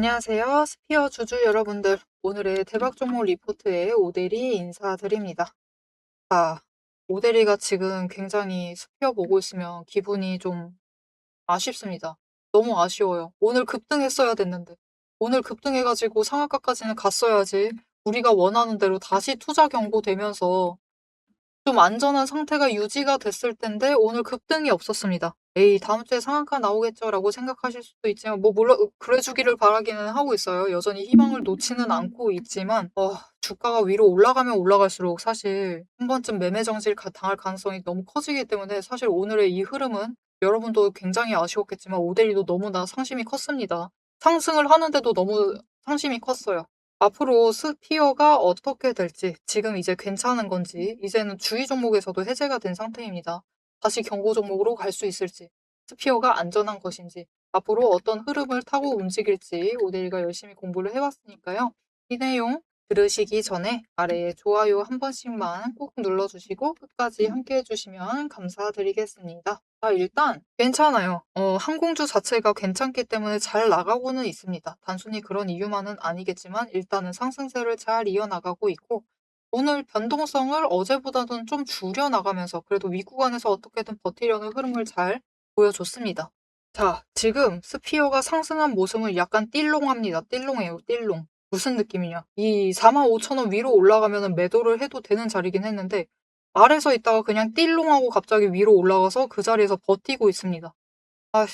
안녕하세요. 스피어 주주 여러분들. 오늘의 대박 종목 리포트에 오대리 인사드립니다. 아, 오대리가 지금 굉장히 스피어 보고 있으면 기분이 좀 아쉽습니다. 너무 아쉬워요. 오늘 급등했어야 됐는데. 오늘 급등해가지고 상한가까지는 갔어야지. 우리가 원하는 대로 다시 투자 경고되면서 좀 안전한 상태가 유지가 됐을 텐데 오늘 급등이 없었습니다. 에이, 다음 주에 상한가 나오겠죠라고 생각하실 수도 있지만 뭐 물론 그래 주기를 바라기는 하고 있어요. 여전히 희망을 놓지는 않고 있지만 주가가 위로 올라가면 올라갈수록 사실 한 번쯤 매매 정지를 당할 가능성이 너무 커지기 때문에 사실 오늘의 이 흐름은 여러분도 굉장히 아쉬웠겠지만 오데이도 너무나 상심이 컸습니다. 상승을 하는데도 너무 상심이 컸어요. 앞으로 스피어가 어떻게 될지, 지금 이제 괜찮은 건지, 이제는 주의 종목에서도 해제가 된 상태입니다. 다시 경고 종목으로 갈 수 있을지, 스피어가 안전한 것인지, 앞으로 어떤 흐름을 타고 움직일지 오데이가 열심히 공부를 해봤으니까요. 이 내용 들으시기 전에 아래에 좋아요 한 번씩만 꼭 눌러주시고 끝까지 함께 해주시면 감사드리겠습니다. 일단 괜찮아요. 항공주 자체가 괜찮기 때문에 잘 나가고는 있습니다. 단순히 그런 이유만은 아니겠지만 일단은 상승세를 잘 이어나가고 있고 오늘 변동성을 어제보다는 좀 줄여나가면서 그래도 윗구간에서 어떻게든 버티려는 흐름을 잘 보여줬습니다. 자, 지금 스피어가 상승한 모습은 약간 띨롱합니다. 띨롱해요, 띨롱. 무슨 느낌이냐? 이 45,000원 위로 올라가면 매도를 해도 되는 자리긴 했는데 아래서 있다가 그냥 띨롱하고 갑자기 위로 올라가서 그 자리에서 버티고 있습니다. 아,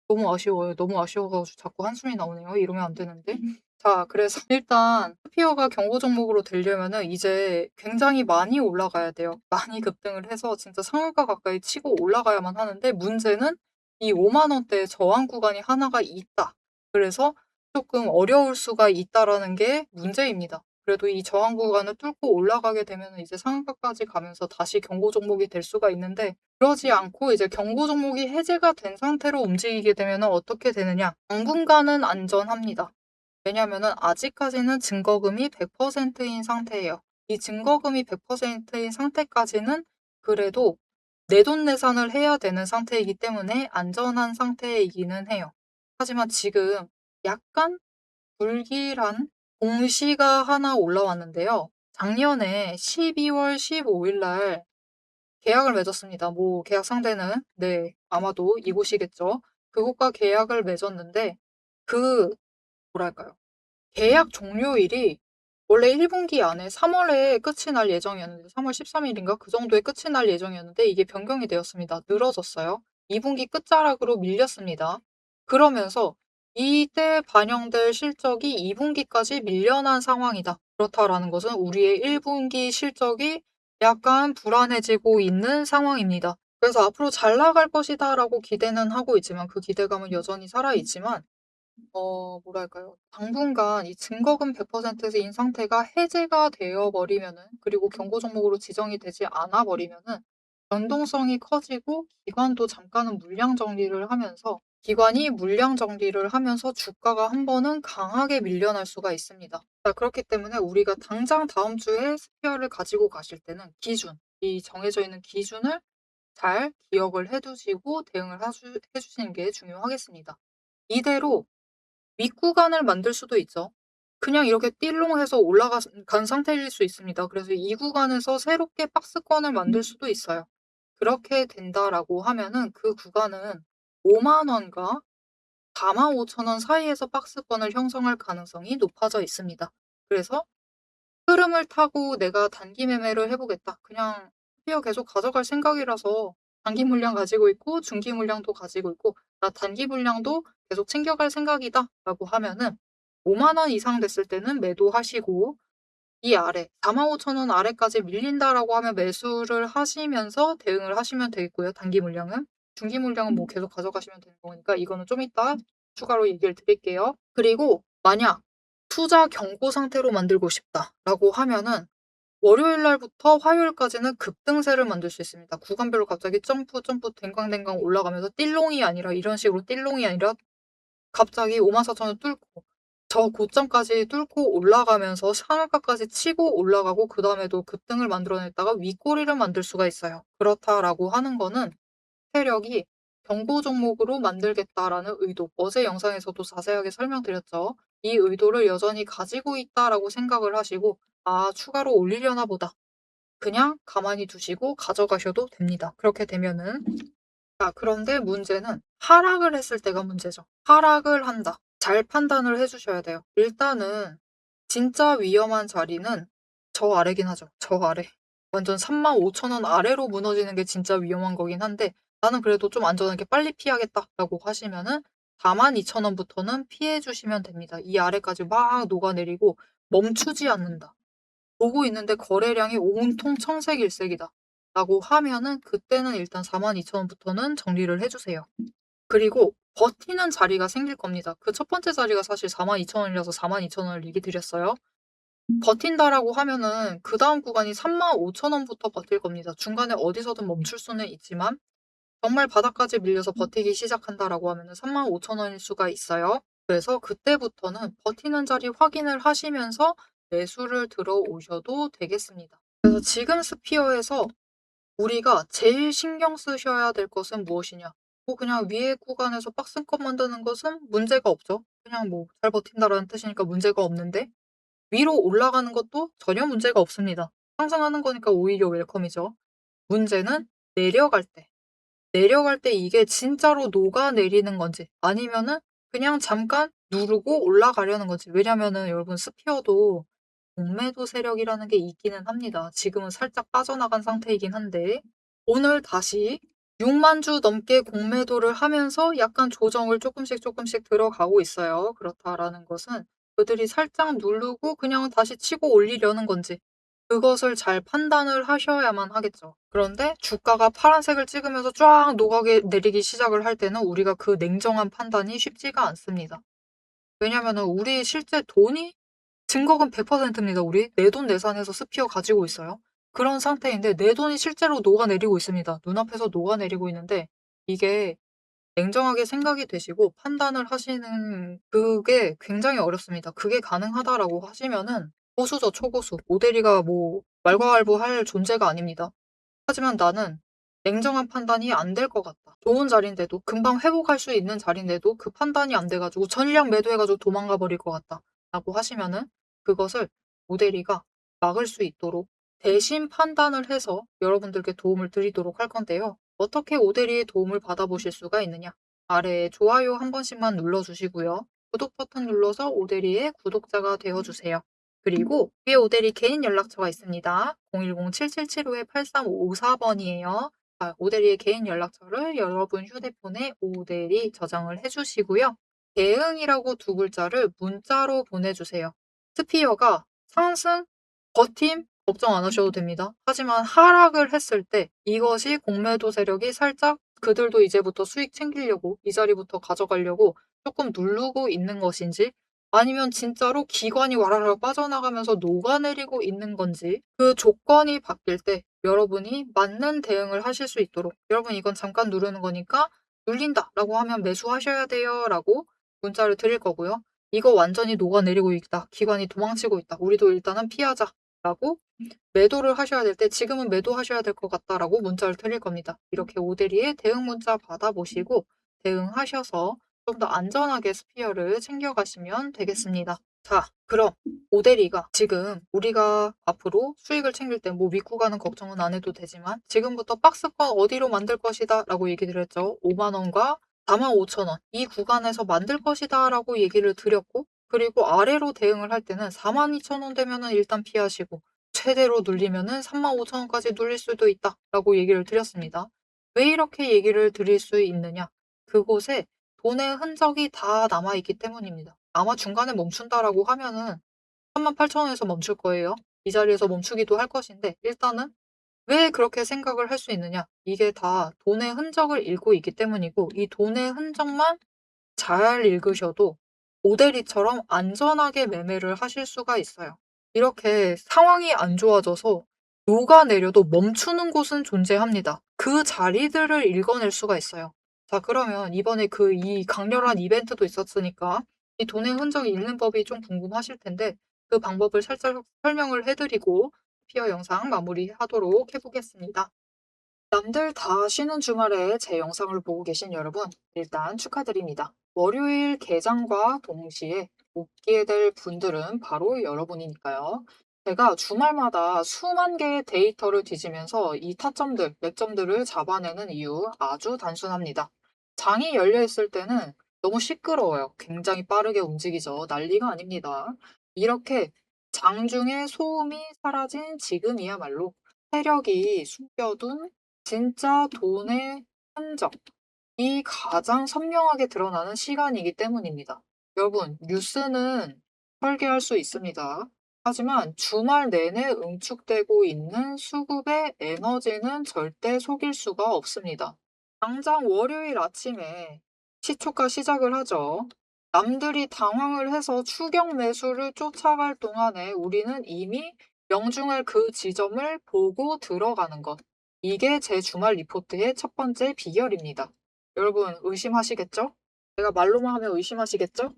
너무 아쉬워요. 너무 아쉬워가지고 자꾸 한숨이 나오네요. 이러면 안 되는데. 자, 그래서 일단 스피어가 경고 종목으로 되려면은 이제 굉장히 많이 올라가야 돼요. 많이 급등을 해서 진짜 상한가 가까이 치고 올라가야만 하는데 문제는 이 5만 원대의 저항 구간이 하나가 있다. 그래서 조금 어려울 수가 있다라는 게 문제입니다. 그래도 이 저항 구간을 뚫고 올라가게 되면 이제 상한가까지 가면서 다시 경고 종목이 될 수가 있는데 그러지 않고 이제 경고 종목이 해제가 된 상태로 움직이게 되면 어떻게 되느냐? 당분간은 안전합니다. 왜냐면은 아직까지는 증거금이 100%인 상태예요. 이 증거금이 100%인 상태까지는 그래도 내돈내산을 해야 되는 상태이기 때문에 안전한 상태이기는 해요. 하지만 지금 약간 불길한 공시가 하나 올라왔는데요. 작년에 12월 15일 날 계약을 맺었습니다. 뭐 계약 상대는 아마도 이곳이겠죠. 그곳과 계약을 맺었는데 그 뭐랄까요? 계약 종료일이 원래 1분기 안에 3월에 끝이 날 예정이었는데 3월 13일인가 그 정도에 끝이 날 예정이었는데 이게 변경이 되었습니다. 늘어졌어요. 2분기 끝자락으로 밀렸습니다. 그러면서 이때 반영될 실적이 2분기까지 밀려난 상황이다. 그렇다라는 것은 우리의 1분기 실적이 약간 불안해지고 있는 상황입니다. 그래서 앞으로 잘 나갈 것이다라고 기대는 하고 있지만 그 기대감은 여전히 살아있지만 뭐랄까요. 당분간 이 증거금 100%인 상태가 해제가 되어 버리면은 그리고 경고 종목으로 지정이 되지 않아 버리면은 변동성이 커지고 기관도 잠깐은 물량 정리를 하면서 기관이 물량 정리를 하면서 주가가 한 번은 강하게 밀려날 수가 있습니다. 자, 그렇기 때문에 우리가 당장 다음 주에 스피어를 가지고 가실 때는 기준, 이 정해져 있는 기준을 잘 기억을 해 두시고 대응을 해 주시는 게 중요하겠습니다. 이대로 윗구간을 만들 수도 있죠. 그냥 이렇게 띠롱해서 올라간 상태일 수 있습니다. 그래서 이 구간에서 새롭게 박스권을 만들 수도 있어요. 그렇게 된다라고 하면은 그 구간은 5만 원과 45,000원 사이에서 박스권을 형성할 가능성이 높아져 있습니다. 그래서 흐름을 타고 내가 단기 매매를 해보겠다. 그냥 스피어 계속 가져갈 생각이라서 단기 물량 가지고 있고 중기 물량도 가지고 있고 나 단기 물량도 계속 챙겨갈 생각이다 라고 하면은 5만 원 이상 됐을 때는 매도하시고 이 아래 45,000원 아래까지 밀린다라고 하면 매수를 하시면서 대응을 하시면 되겠고요. 단기 물량은. 중기 물량은 뭐 계속 가져가시면 되는 거니까 이거는 좀 이따 추가로 얘기를 드릴게요. 그리고 만약 투자 경고 상태로 만들고 싶다라고 하면은 월요일 날부터 화요일까지는 급등세를 만들 수 있습니다. 구간별로 갑자기 점프 댕강댕강 올라가면서 띨롱이 아니라 이런 식으로 띨롱이 아니라 갑자기 54,000원 뚫고 저 고점까지 뚫고 올라가면서 상한가까지 치고 올라가고 그 다음에도 급등을 만들어냈다가 윗꼬리를 만들 수가 있어요. 그렇다라고 하는 거는 세력이 경고 종목으로 만들겠다라는 의도. 어제 영상에서도 자세하게 설명드렸죠. 이 의도를 여전히 가지고 있다라고 생각을 하시고, 아, 추가로 올리려나 보다. 그냥 가만히 두시고 가져가셔도 됩니다. 그렇게 되면은. 자, 그런데 문제는 하락을 했을 때가 문제죠. 하락을 한다. 잘 판단을 해주셔야 돼요. 일단은 진짜 위험한 자리는 저 아래긴 하죠. 저 아래. 완전 35,000원 아래로 무너지는 게 진짜 위험한 거긴 한데, 나는 그래도 좀 안전하게 빨리 피하겠다라고 하시면은 42,000원부터는 피해 주시면 됩니다. 이 아래까지 막 녹아내리고 멈추지 않는다. 보고 있는데 거래량이 온통 청색일색이다 라고 하면은 그때는 일단 42,000원부터는 정리를 해주세요. 그리고 버티는 자리가 생길 겁니다. 그 첫 번째 자리가 사실 42,000원이라서 42,000원을 얘기 드렸어요. 버틴다라고 하면은 그 다음 구간이 35,000원부터 버틸 겁니다. 중간에 어디서든 멈출 수는 있지만 정말 바닥까지 밀려서 버티기 시작한다라고 하면은 35,000원일 수가 있어요. 그래서 그때부터는 버티는 자리 확인을 하시면서 매수를 들어오셔도 되겠습니다. 그래서 지금 스피어에서 우리가 제일 신경 쓰셔야 될 것은 무엇이냐? 뭐 그냥 위에 구간에서 박스권 만드는 것은 문제가 없죠. 그냥 뭐 잘 버틴다라는 뜻이니까 문제가 없는데, 위로 올라가는 것도 전혀 문제가 없습니다. 상승하는 거니까 오히려 웰컴이죠. 문제는 내려갈 때. 내려갈 때 이게 진짜로 녹아내리는 건지 아니면은 그냥 잠깐 누르고 올라가려는 건지. 왜냐면은 여러분 스피어도 공매도 세력이라는 게 있기는 합니다. 지금은 살짝 빠져나간 상태이긴 한데 오늘 다시 6만 주 넘게 공매도를 하면서 약간 조정을 조금씩 들어가고 있어요. 그렇다라는 것은 그들이 살짝 누르고 그냥 다시 치고 올리려는 건지 그것을 잘 판단을 하셔야만 하겠죠. 그런데 주가가 파란색을 찍으면서 쫙 녹아게 내리기 시작을 할 때는 우리가 그 냉정한 판단이 쉽지가 않습니다. 왜냐면은 우리 실제 돈이 증거금 100%입니다. 우리 내돈내산해서 스피어 가지고 있어요. 그런 상태인데 내 돈이 실제로 녹아내리고 있습니다. 눈앞에서 녹아내리고 있는데 이게 냉정하게 생각이 되시고 판단을 하시는 그게 굉장히 어렵습니다. 그게 가능하다라고 하시면은 고수죠, 초고수. 모델이가 뭐 말과알부할 존재가 아닙니다. 하지만 나는 냉정한 판단이 안 될 것 같다. 좋은 자리인데도 금방 회복할 수 있는 자리인데도 그 판단이 안 돼가지고 전량 매도해가지고 도망가 버릴 것 같다. 라고 하시면은 그것을 모델이가 막을 수 있도록 대신 판단을 해서 여러분들께 도움을 드리도록 할 건데요. 어떻게 오대리의 도움을 받아보실 수가 있느냐? 아래에 좋아요 한 번씩만 눌러주시고요. 구독 버튼 눌러서 오대리의 구독자가 되어주세요. 그리고 위에 오대리 개인 연락처가 있습니다. 010-7755-8354번이에요. 오대리의 개인 연락처를 여러분 휴대폰에 오대리 저장을 해주시고요. 대응이라고 두 글자를 문자로 보내주세요. 스피어가 상승, 버팀, 걱정 안 하셔도 됩니다. 하지만 하락을 했을 때 이것이 공매도 세력이 살짝 그들도 이제부터 수익 챙기려고 이 자리부터 가져가려고 조금 누르고 있는 것인지 아니면 진짜로 기관이 와라락 빠져나가면서 녹아내리고 있는 건지 그 조건이 바뀔 때 여러분이 맞는 대응을 하실 수 있도록 여러분 이건 잠깐 누르는 거니까 눌린다 라고 하면 매수하셔야 돼요 라고 문자를 드릴 거고요. 이거 완전히 녹아내리고 있다. 기관이 도망치고 있다. 우리도 일단은 피하자 라고 매도를 하셔야 될 때 지금은 매도하셔야 될 것 같다라고 문자를 드릴 겁니다. 이렇게 오대리의 대응 문자 받아보시고 대응하셔서 좀 더 안전하게 스피어를 챙겨가시면 되겠습니다. 자, 그럼 오대리가 지금 우리가 앞으로 수익을 챙길 때 뭐 윗구간은 걱정은 안 해도 되지만 지금부터 박스권 어디로 만들 것이다 라고 얘기를 했죠. 5만 원과 45,000원 이 구간에서 만들 것이다 라고 얘기를 드렸고 그리고 아래로 대응을 할 때는 42,000원 되면은 일단 피하시고 최대로 눌리면은 35,000원까지 눌릴 수도 있다 라고 얘기를 드렸습니다. 왜 이렇게 얘기를 드릴 수 있느냐? 그곳에 돈의 흔적이 다 남아있기 때문입니다. 아마 중간에 멈춘다라고 하면은 38,000원에서 멈출 거예요. 이 자리에서 멈추기도 할 것인데 일단은 왜 그렇게 생각을 할 수 있느냐? 이게 다 돈의 흔적을 읽고 있기 때문이고 이 돈의 흔적만 잘 읽으셔도 오대리처럼 안전하게 매매를 하실 수가 있어요. 이렇게 상황이 안 좋아져서 녹아내려도 멈추는 곳은 존재합니다. 그 자리들을 읽어낼 수가 있어요. 자, 그러면 이번에 이 강렬한 이벤트도 있었으니까 이 돈의 흔적이 읽는 법이 좀 궁금하실 텐데 그 방법을 살짝 설명을 해드리고 피어 영상 마무리하도록 해보겠습니다. 남들 다 쉬는 주말에 제 영상을 보고 계신 여러분, 일단 축하드립니다. 월요일 개장과 동시에 복귀에 될 분들은 바로 여러분이니까요. 제가 주말마다 수만 개의 데이터를 뒤지면서 이 타점들, 맥점들을 잡아내는 이유 아주 단순합니다. 장이 열려 있을 때는 너무 시끄러워요. 굉장히 빠르게 움직이죠. 난리가 아닙니다. 이렇게 장중에 소음이 사라진 지금이야말로 세력이 숨겨둔 진짜 돈의 흔적, 이 가장 선명하게 드러나는 시간이기 때문입니다. 여러분, 뉴스는 설계할 수 있습니다. 하지만 주말 내내 응축되고 있는 수급의 에너지는 절대 속일 수가 없습니다. 당장 월요일 아침에 시초가 시작을 하죠. 남들이 당황을 해서 추격 매수를 쫓아갈 동안에 우리는 이미 명중할 그 지점을 보고 들어가는 것. 이게 제 주말 리포트의 첫 번째 비결입니다. 여러분 의심하시겠죠? 제가 말로만 하면 의심하시겠죠?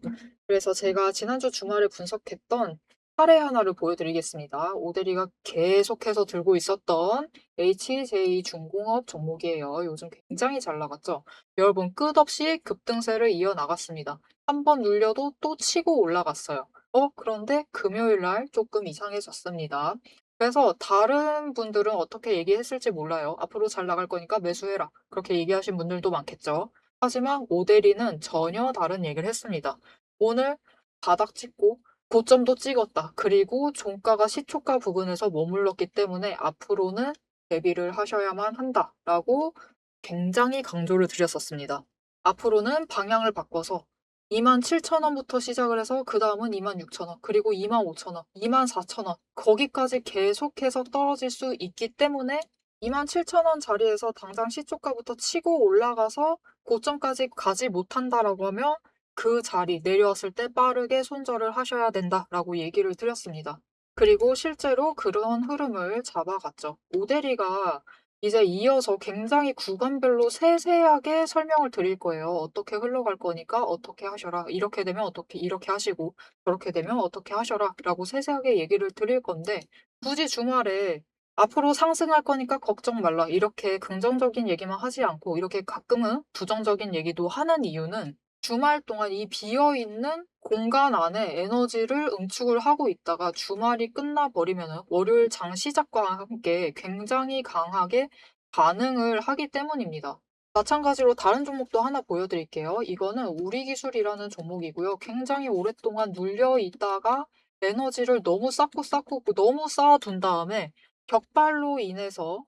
그래서 제가 지난주 주말에 분석했던 사례 하나를 보여드리겠습니다. 오대리가 계속해서 들고 있었던 HJ중공업 종목이에요. 요즘 굉장히 잘 나갔죠? 여러분 끝없이 급등세를 이어나갔습니다. 한 번 눌려도 또 치고 올라갔어요. 그런데 금요일 날 조금 이상해졌습니다. 그래서 다른 분들은 어떻게 얘기했을지 몰라요. 앞으로 잘 나갈 거니까 매수해라. 그렇게 얘기하신 분들도 많겠죠. 하지만 오데리는 전혀 다른 얘기를 했습니다. 오늘 바닥 찍고 고점도 찍었다. 그리고 종가가 시초가 부근에서 머물렀기 때문에 앞으로는 대비를 하셔야만 한다라고 굉장히 강조를 드렸었습니다. 앞으로는 방향을 바꿔서 27,000원부터 시작을 해서 그 다음은 26,000원, 그리고 25,000원, 24,000원 거기까지 계속해서 떨어질 수 있기 때문에 27,000원 자리에서 당장 시초가부터 치고 올라가서 고점까지 가지 못한다라고 하면 그 자리 내려왔을 때 빠르게 손절을 하셔야 된다라고 얘기를 드렸습니다. 그리고 실제로 그런 흐름을 잡아갔죠. 오데리가 이제 이어서 굉장히 구간별로 세세하게 설명을 드릴 거예요. 어떻게 흘러갈 거니까 어떻게 하셔라. 이렇게 되면 어떻게 이렇게 하시고 저렇게 되면 어떻게 하셔라 라고 세세하게 얘기를 드릴 건데 굳이 주말에 앞으로 상승할 거니까 걱정 말라. 이렇게 긍정적인 얘기만 하지 않고 이렇게 가끔은 부정적인 얘기도 하는 이유는 주말 동안 이 비어있는 공간 안에 에너지를 응축을 하고 있다가 주말이 끝나버리면 월요일 장 시작과 함께 굉장히 강하게 반응을 하기 때문입니다. 마찬가지로 다른 종목도 하나 보여드릴게요. 이거는 우리기술이라는 종목이고요. 굉장히 오랫동안 눌려 있다가 에너지를 너무 쌓고 너무 쌓아둔 다음에 격발로 인해서,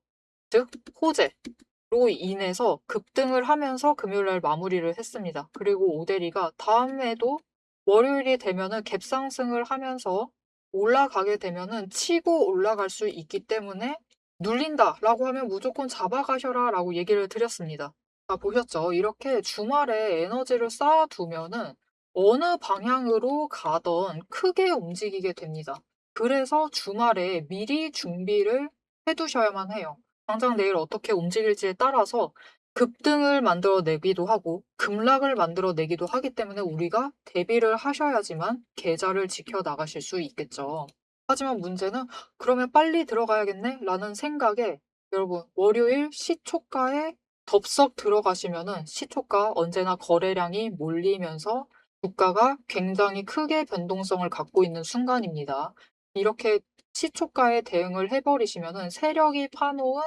즉 호재로 인해서 급등을 하면서 금요일날 마무리를 했습니다. 그리고 오데리가 다음에도 월요일이 되면은 갭상승을 하면서 올라가게 되면은 치고 올라갈 수 있기 때문에 눌린다라고 하면 무조건 잡아가셔라라고 얘기를 드렸습니다. 보셨죠? 이렇게 주말에 에너지를 쌓아두면은 어느 방향으로 가던 크게 움직이게 됩니다. 그래서 주말에 미리 준비를 해두셔야만 해요. 당장 내일 어떻게 움직일지에 따라서 급등을 만들어내기도 하고 급락을 만들어내기도 하기 때문에 우리가 대비를 하셔야지만 계좌를 지켜나가실 수 있겠죠. 하지만 문제는 그러면 빨리 들어가야겠네? 라는 생각에 여러분 월요일 시초가에 덥석 들어가시면은 시초가 언제나 거래량이 몰리면서 주가가 굉장히 크게 변동성을 갖고 있는 순간입니다. 이렇게 시초가에 대응을 해버리시면은 세력이 파놓은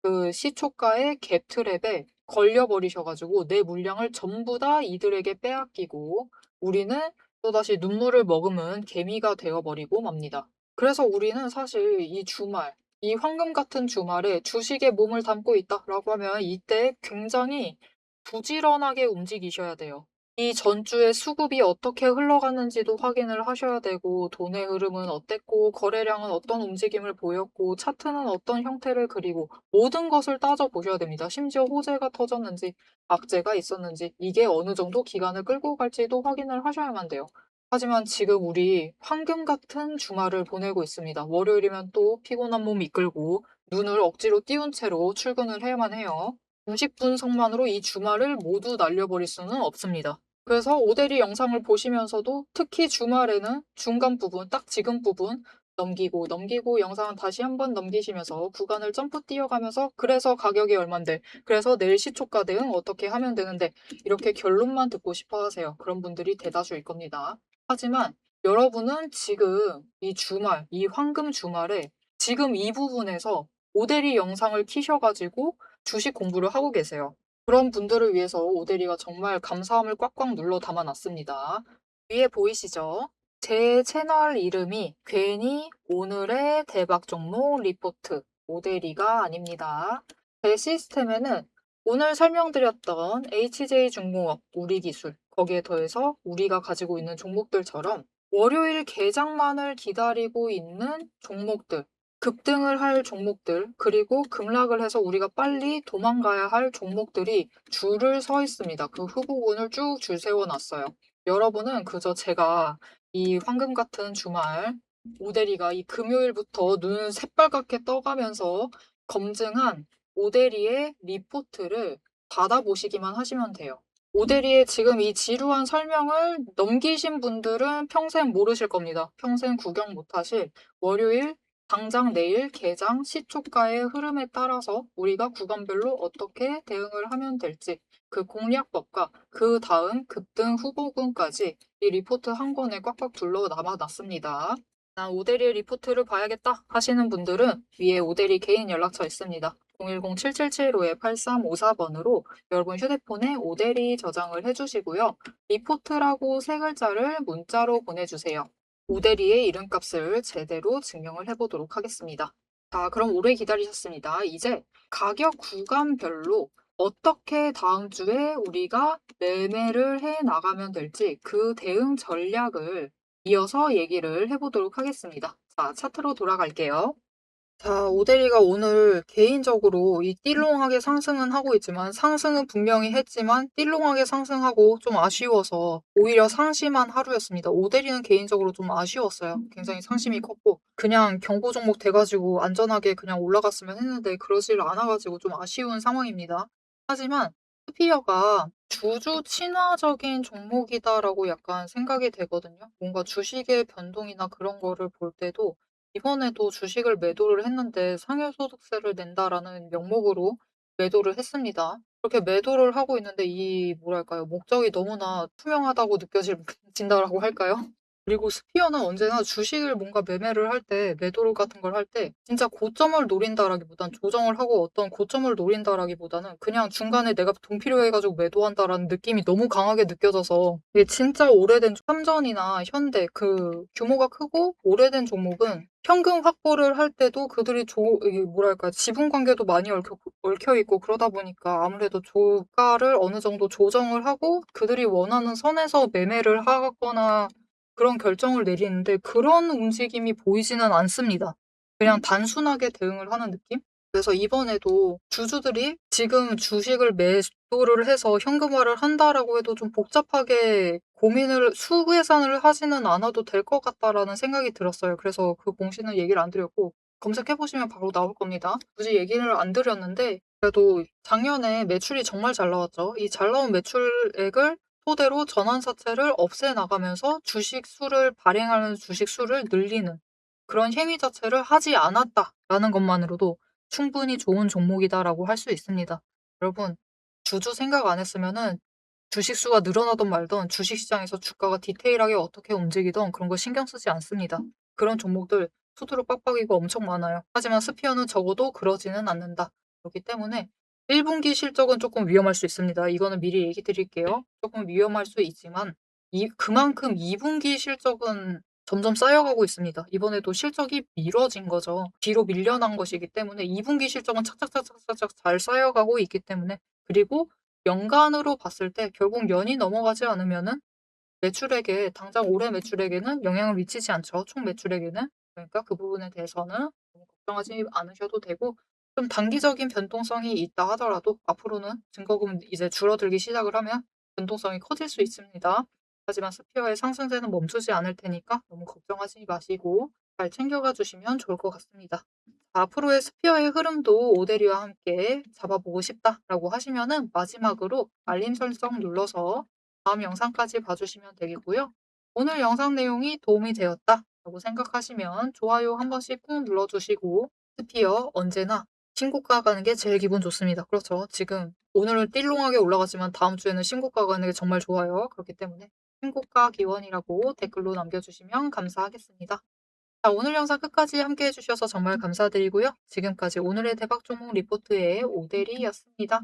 그 시초가의 갭 트랩에 걸려버리셔가지고 내 물량을 전부 다 이들에게 빼앗기고 우리는 또다시 눈물을 머금은 개미가 되어버리고 맙니다. 그래서 우리는 사실 이 주말, 이 황금 같은 주말에 주식에 몸을 담고 있다라고 하면 이때 굉장히 부지런하게 움직이셔야 돼요. 이 전주의 수급이 어떻게 흘러가는지도 확인을 하셔야 되고 돈의 흐름은 어땠고 거래량은 어떤 움직임을 보였고 차트는 어떤 형태를 그리고 모든 것을 따져보셔야 됩니다. 심지어 호재가 터졌는지 악재가 있었는지 이게 어느 정도 기간을 끌고 갈지도 확인을 하셔야만 돼요. 하지만 지금 우리 황금 같은 주말을 보내고 있습니다. 월요일이면 또 피곤한 몸 이끌고 눈을 억지로 띄운 채로 출근을 해야만 해요. 90분석만으로 이 주말을 모두 날려버릴 수는 없습니다. 그래서 오대리 영상을 보시면서도 특히 주말에는 중간 부분, 딱 지금 부분 넘기고, 넘기고 영상은 다시 한번 넘기시면서 구간을 점프 뛰어가면서 그래서 가격이 얼만데, 그래서 내일 시초가 대응 어떻게 하면 되는데 이렇게 결론만 듣고 싶어 하세요. 그런 분들이 대다수일 겁니다. 하지만 여러분은 지금 이 주말, 이 황금 주말에 지금 이 부분에서 오대리 영상을 키셔가지고 주식 공부를 하고 계세요. 그런 분들을 위해서 오대리가 정말 감사함을 꽉꽉 눌러 담아놨습니다. 위에 보이시죠? 제 채널 이름이 괜히 오늘의 대박 종목 리포트 오대리가 아닙니다. 제 시스템에는 오늘 설명드렸던 HJ중공업, 우리기술, 거기에 더해서 우리가 가지고 있는 종목들처럼 월요일 개장만을 기다리고 있는 종목들, 급등을 할 종목들, 그리고 급락을 해서 우리가 빨리 도망가야 할 종목들이 줄을 서 있습니다. 그 후보군을 쭉 줄 세워놨어요. 여러분은 그저 제가 이 황금 같은 주말 오대리가 이 금요일부터 눈을 새빨갛게 떠가면서 검증한 오대리의 리포트를 받아보시기만 하시면 돼요. 오대리의 지금 이 지루한 설명을 넘기신 분들은 평생 모르실 겁니다. 평생 구경 못하실 월요일 당장 내일 개장 시초가의 흐름에 따라서 우리가 구간별로 어떻게 대응을 하면 될지 그 공략법과 그 다음 급등 후보군까지 이 리포트 한 권에 꽉꽉 둘러 남아놨습니다. 난 오대리의 리포트를 봐야겠다 하시는 분들은 위에 오대리 개인 연락처 있습니다. 010-7775-8354번으로 여러분 휴대폰에 오대리 저장을 해주시고요. 리포트라고 세 글자를 문자로 보내주세요. 오대리의 이름값을 제대로 증명을 해보도록 하겠습니다. 자, 그럼 오래 기다리셨습니다. 이제 가격 구간별로 어떻게 다음 주에 우리가 매매를 해 나가면 될지 그 대응 전략을 이어서 얘기를 해보도록 하겠습니다. 자, 차트로 돌아갈게요. 자, 오데리가 오늘 개인적으로 이 띠롱하게 상승은 하고 있지만 상승은 분명히 했지만 띠롱하게 상승하고 좀 아쉬워서 오히려 상심한 하루였습니다. 오데리는 개인적으로 좀 아쉬웠어요. 굉장히 상심이 컸고 그냥 경고 종목 돼가지고 안전하게 그냥 올라갔으면 했는데 그러질 않아가지고 좀 아쉬운 상황입니다. 하지만 스피어가 주주 친화적인 종목이다라고 약간 생각이 되거든요. 뭔가 주식의 변동이나 그런 거를 볼 때도 이번에도 주식을 매도를 했는데 상여소득세를 낸다라는 명목으로 매도를 했습니다. 그렇게 매도를 하고 있는데 이 뭐랄까요? 목적이 너무나 투명하다고 느껴진다라고 할까요? 그리고 스피어는 언제나 주식을 뭔가 매매를 할 때, 매도 같은 걸 할 때 진짜 고점을 노린다라기보단 조정을 하고 어떤 고점을 노린다라기보다는 그냥 중간에 내가 돈 필요해가지고 매도한다라는 느낌이 너무 강하게 느껴져서 이게 진짜 오래된 삼전이나 현대 그 규모가 크고 오래된 종목은 현금 확보를 할 때도 그들이 이게 뭐랄까 지분 관계도 많이 얽혀 있고 그러다 보니까 아무래도 주가를 어느 정도 조정을 하고 그들이 원하는 선에서 매매를 하거나 그런 결정을 내리는데 그런 움직임이 보이지는 않습니다. 그냥 단순하게 대응을 하는 느낌? 그래서 이번에도 주주들이 지금 주식을 매도를 해서 현금화를 한다라고 해도 좀 복잡하게 고민을 수계산을 하지는 않아도 될 것 같다라는 생각이 들었어요. 그래서 그 공시는 얘기를 안 드렸고 검색해 보시면 바로 나올 겁니다. 굳이 얘기를 안 드렸는데 그래도 작년에 매출이 정말 잘 나왔죠. 이 잘 나온 매출액을 토대로 전환사채를 없애 나가면서 주식 수를 발행하는 주식 수를 늘리는 그런 행위 자체를 하지 않았다라는 것만으로도 충분히 좋은 종목이다라고 할 수 있습니다. 여러분, 주주 생각 안 했으면은 주식 수가 늘어나든 말든 주식시장에서 주가가 디테일하게 어떻게 움직이든 그런 거 신경 쓰지 않습니다. 그런 종목들 수두룩 빡빡이고 엄청 많아요. 하지만 스피어는 적어도 그러지는 않는다. 그렇기 때문에 1분기 실적은 조금 위험할 수 있습니다. 이거는 미리 얘기 드릴게요. 조금 위험할 수 있지만 그만큼 2분기 실적은 점점 쌓여가고 있습니다. 이번에도 실적이 미뤄진 거죠. 뒤로 밀려난 것이기 때문에 2분기 실적은 착착착착착 잘 쌓여가고 있기 때문에 그리고 연간으로 봤을 때 결국 연이 넘어가지 않으면은 매출액에 당장 올해 매출액에는 영향을 미치지 않죠. 총 매출액에는. 그러니까 그 부분에 대해서는 너무 걱정하지 않으셔도 되고 좀 단기적인 변동성이 있다 하더라도 앞으로는 증거금 이제 줄어들기 시작을 하면 변동성이 커질 수 있습니다. 하지만 스피어의 상승세는 멈추지 않을 테니까 너무 걱정하지 마시고 잘 챙겨가 주시면 좋을 것 같습니다. 앞으로의 스피어의 흐름도 오데리와 함께 잡아보고 싶다라고 하시면은 마지막으로 알림 설정 눌러서 다음 영상까지 봐주시면 되겠고요. 오늘 영상 내용이 도움이 되었다. 라고 생각하시면 좋아요 한 번씩 꾹 눌러주시고 스피어 언제나 신고가 가는 게 제일 기분 좋습니다. 그렇죠. 지금 오늘은 띠롱하게 올라갔지만 다음 주에는 신고가 가는 게 정말 좋아요. 그렇기 때문에 신고가 기원이라고 댓글로 남겨주시면 감사하겠습니다. 자, 오늘 영상 끝까지 함께 해주셔서 정말 감사드리고요. 지금까지 오늘의 대박 종목 리포트의 오대리였습니다.